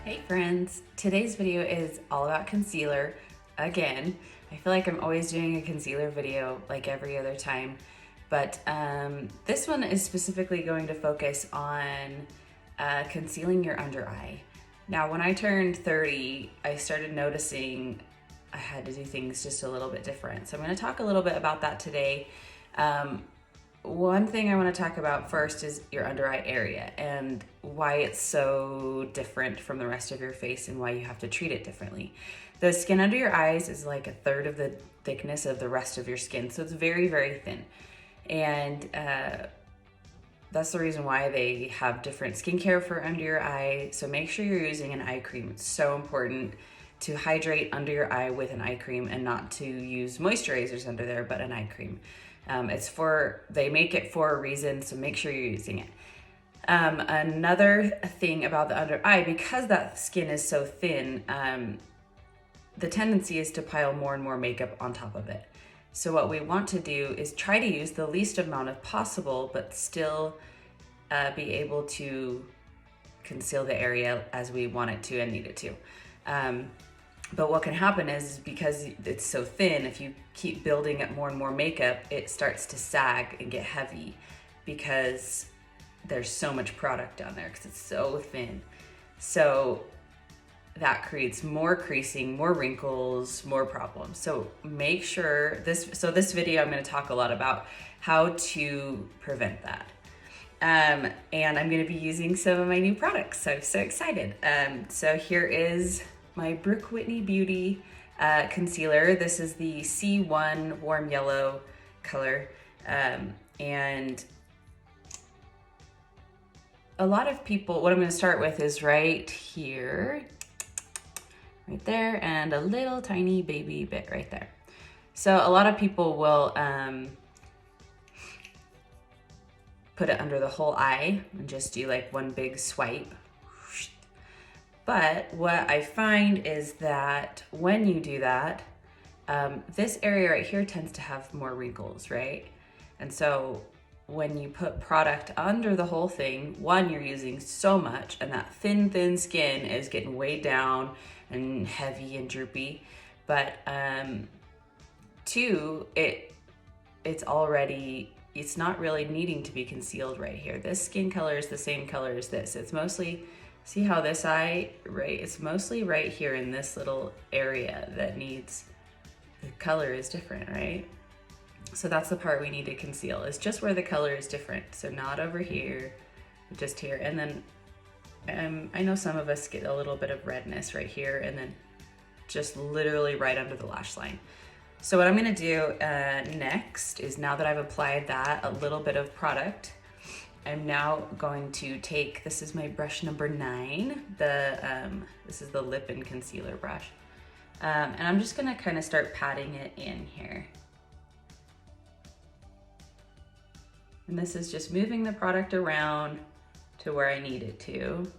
Hey friends, today's video is all about concealer again. I feel like I'm always doing a concealer video like every other time, but this one is specifically going to focus on concealing your under eye. Now, when I turned 30, I started noticing I had to do things just a little bit different. So I'm going to talk a little bit about that today. One thing I want to talk about first is your under eye area and why it's so different from the rest of your face and why you have to treat it differently. The skin under your eyes is like a third of the thickness of the rest of your skin, so it's very, very thin. And that's the reason why they have different skincare for under your eye. So make sure you're using an eye cream. It's so important to hydrate under your eye with an eye cream and not to use moisturizers under there, but an eye cream. They make it for a reason, so make sure you're using it. Another thing about the under eye, because that skin is so thin, the tendency is to pile more and more makeup on top of it. So what we want to do is try to use the least amount of possible, but still be able to conceal the area as we want it to and need it to. But what can happen is because it's so thin, if you keep building up more and more makeup, it starts to sag and get heavy because there's so much product down there because it's so thin. So that creates more creasing, more wrinkles, more problems. So make sure this video, I'm going to talk a lot about how to prevent that. And I'm going to be using some of my new products. So I'm so excited. So here is my Brooke Beauty concealer. This is the C1 warm yellow color. And a lot of people, what I'm going to start with is right here, right there, and a little tiny baby bit right there. So a lot of people will put it under the whole eye and just do like one big swipe. But what I find is that when you do that, this area right here tends to have more wrinkles, right? And so when you put product under the whole thing, one, you're using so much and that thin skin is getting weighed down and heavy and droopy. But two, it's not really needing to be concealed right here. This skin color is the same color as this. It's mostly, see how this eye, right? It's mostly right here in this little area that needs, the color is different, right? So that's the part we need to conceal. It's just where the color is different. So not over here, just here. And then I know some of us get a little bit of redness right here and then just literally right under the lash line. So what I'm gonna do next is, now that I've applied that, a little bit of product, I'm now going to take, this is my brush number 9, this is the lip and concealer brush. And I'm just gonna kind of start patting it in here. And this is just moving the product around to where I need it to.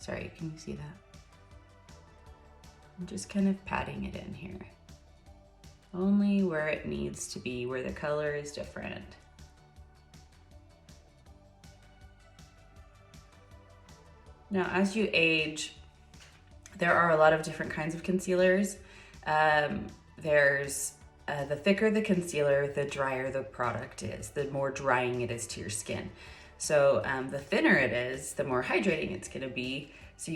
Sorry, can you see that? I'm just kind of patting it in here. Only where it needs to be, where the color is different. Now, as you age, there are a lot of different kinds of concealers. There's the thicker the concealer, the drier the product is, the more drying it is to your skin. So the thinner it is, the more hydrating it's gonna be. So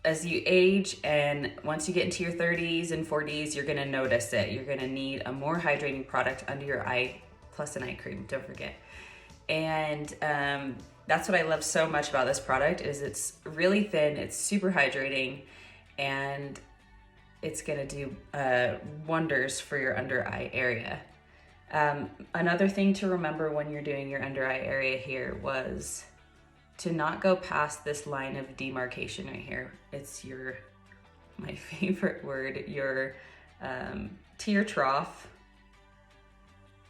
as you age, and once you get into your 30s and 40s, you're gonna notice it. You're gonna need a more hydrating product under your eye, plus an eye cream, don't forget. And that's what I love so much about this product, is it's really thin, it's super hydrating, and it's gonna do wonders for your under eye area. Another thing to remember when you're doing your under eye area here was to not go past this line of demarcation right here. It's my favorite word, your tear trough.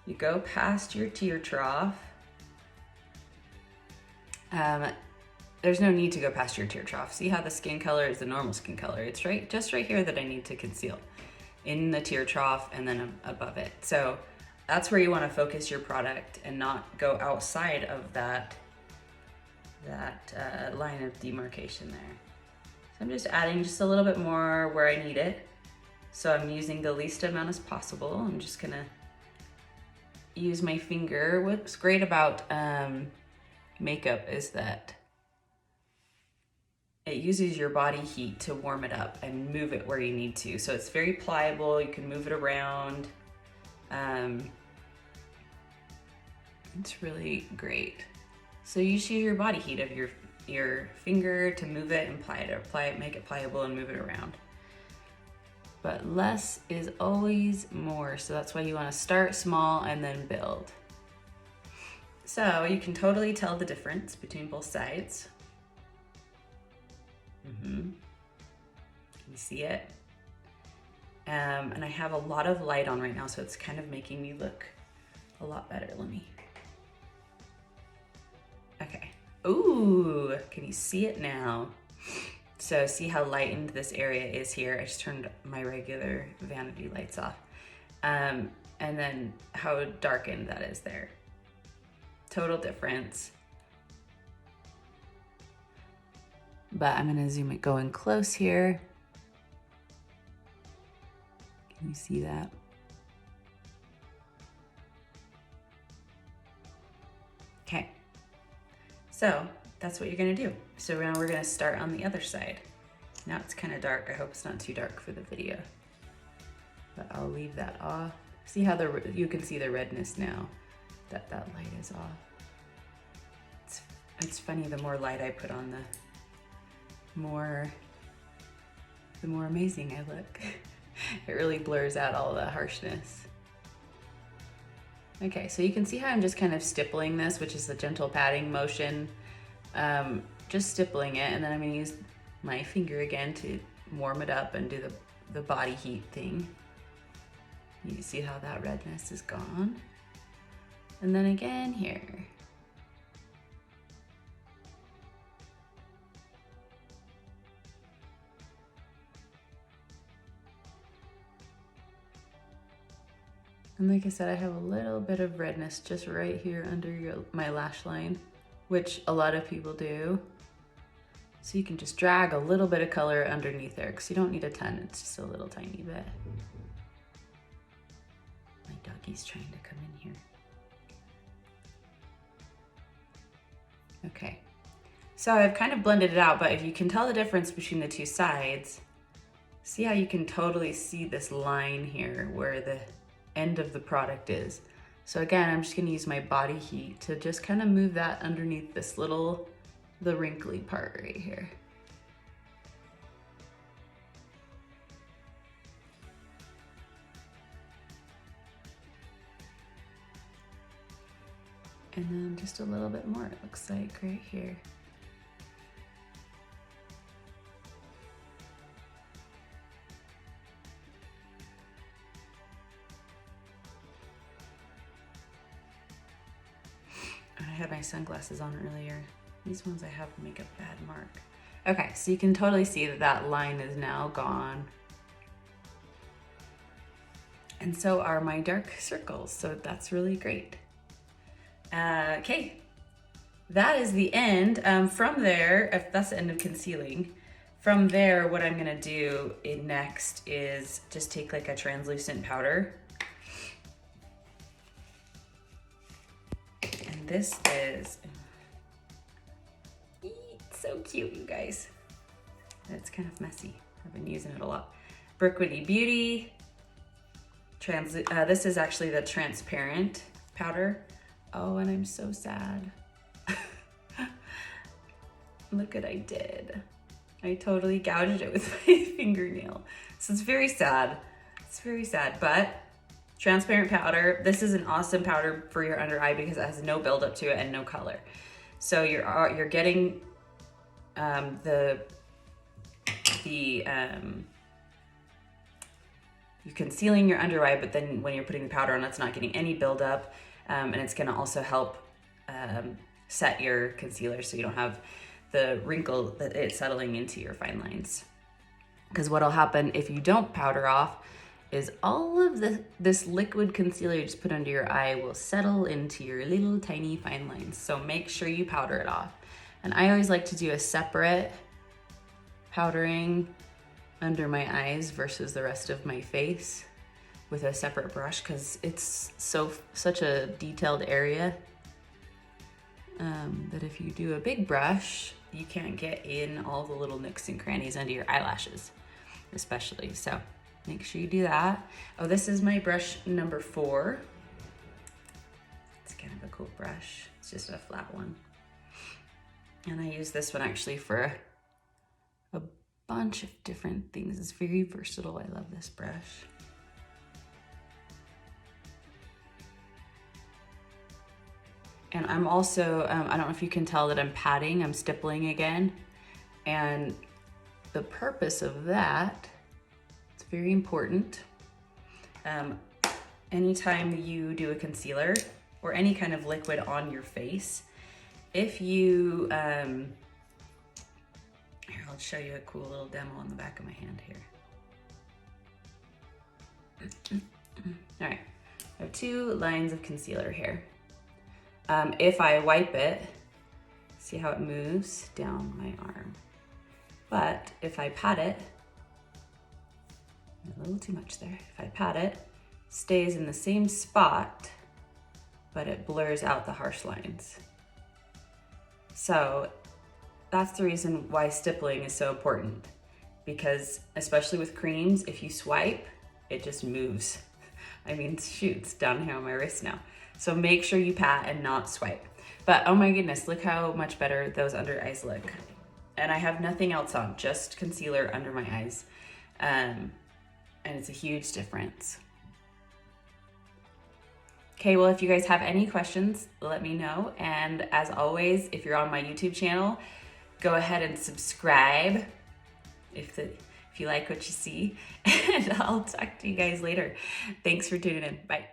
You go past your tear trough. There's no need to go past your tear trough. See how the skin color is the normal skin color? It's just right here that I need to conceal, in the tear trough and then above it. So that's where you want to focus your product and not go outside of that line of demarcation there. I'm just adding just a little bit more where I need it. So I'm using the least amount as possible. I'm just gonna use my finger. What's great about makeup is that it uses your body heat to warm it up and move it where you need to. So it's very pliable, you can move it around. It's really great. So you just use your body heat of your finger to move it and apply it, make it pliable and move it around. But less is always more. So that's why you want to start small and then build. So you can totally tell the difference between both sides. You see it? And I have a lot of light on right now, so it's kind of making me look a lot better. Okay. Ooh, can you see it now? So see how lightened this area is here? I just turned my regular vanity lights off. And then how darkened that is there. Total difference. But I'm gonna zoom it going close here. Can you see that? Okay, so that's what you're gonna do. So now we're gonna start on the other side. Now it's kind of dark. I hope it's not too dark for the video, but I'll leave that off. See how you can see the redness now that light is off. It's funny, the more light I put on, the more amazing I look. It really blurs out all the harshness. Okay, so you can see how I'm just kind of stippling this, which is the gentle patting motion. Just stippling it, and then I'm gonna use my finger again to warm it up and do the body heat thing. You see how that redness is gone? And then again here. And like I said, I have a little bit of redness just right here under my lash line, which a lot of people do. So you can just drag a little bit of color underneath there, because you don't need a ton, it's just a little tiny bit. My doggy's trying to come in here. Okay, so I've kind of blended it out, but if you can tell the difference between the two sides, see how you can totally see this line here where the end of the product is. So again, I'm just gonna use my body heat to just kind of move that underneath this the wrinkly part right here. And then just a little bit more, it looks like right here. I had my sunglasses on earlier. These ones I have make a bad mark. Okay, so you can totally see that line is now gone. And so are my dark circles, so that's really great. Okay, that is the end. From there, if that's the end of concealing, from there, what I'm gonna do next is just take like a translucent powder. And this is so cute, you guys. It's kind of messy. I've been using it a lot. Brooke Beauty. This is actually the transparent powder. Oh, and I'm so sad. Look what I did. I totally gouged it with my fingernail. So it's very sad. It's very sad, but transparent powder. This is an awesome powder for your under eye because it has no buildup to it and no color. So you're getting you're concealing your under eye, but then when you're putting the powder on, it's not getting any buildup, and it's gonna also help set your concealer so you don't have the wrinkle that it's settling into your fine lines. Because what'll happen if you don't powder off is all of this liquid concealer you just put under your eye will settle into your little tiny fine lines. So make sure you powder it off. And I always like to do a separate powdering under my eyes versus the rest of my face with a separate brush because it's such a detailed area that if you do a big brush, you can't get in all the little nooks and crannies under your eyelashes, especially. So make sure you do that. Oh, this is my brush number 4. It's kind of a cool brush. It's just a flat one. And I use this one actually for a bunch of different things. It's very versatile. I love this brush. And I'm also, I don't know if you can tell that I'm patting, I'm stippling again. And the purpose of that, it's very important. Anytime you do a concealer or any kind of liquid on your face, if you, here, I'll show you a cool little demo on the back of my hand here. All right, I have 2 lines of concealer here. If I wipe it, see how it moves down my arm. But if I pat it, a little too much there. If I pat it, stays in the same spot, but it blurs out the harsh lines. So that's the reason why stippling is so important, because especially with creams, if you swipe, it just moves. I mean, shoots down here on my wrist now. So make sure you pat and not swipe. But oh my goodness, look how much better those under eyes look. And I have nothing else on, just concealer under my eyes. And it's a huge difference. Okay, well, if you guys have any questions, let me know. And as always, if you're on my YouTube channel, go ahead and subscribe if you like what you see. And I'll talk to you guys later. Thanks for tuning in. Bye.